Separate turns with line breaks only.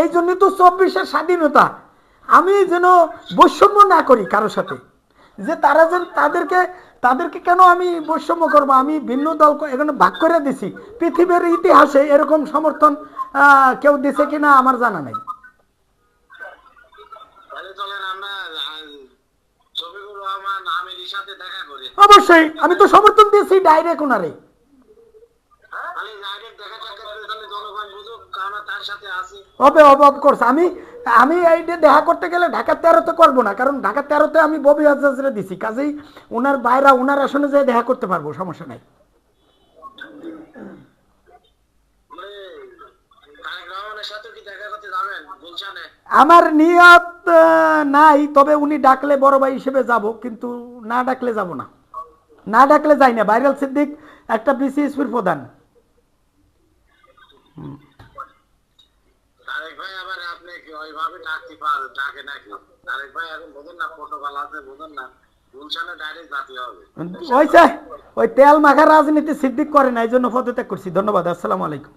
এই জন্য তো 24-এর স্বাধীনতা, আমি যেন বৈষম্য না করি কারোর সাথে, যে তারা যেন তাদেরকে কেন আমি বৈষম্য করবো। আমি ভিন্ন দল এখানে ভাগ করে দিছি, পৃথিবীর ইতিহাসে এরকম সমর্থন কেউ দিছে কিনা আমার জানা নাই। অবশ্যই আমি তো সমর্থন দিয়েছি ডাইরেক্ট ওনারে। হবে অফকোর্স, আমি এইটা দেখা করতে গেলে ঢাকা 13-তে করবো না, কারণ ঢাকা 13-তে আমি ববি হাজরা দিছি, কাজেই ওনার বাইরা ওনার আসনে যেয়ে দেখা করতে পারবো, সমস্যা নাই। আমার নিয়ত নাই, তবে উনি ডাকলে বড় ভাই হিসেবে যাব, কিন্তু না ডাকলে যাব না, না ডাকলে যাই না। ভাইরাল সিদ্দিক একটা বিসিএসপির প্রধান। ওই তেল মাখা রাজনীতি সিদ্দিক করে না, এই জন্য পদত্যাগ করছি। ধন্যবাদ, আসসালামু আলাইকুম।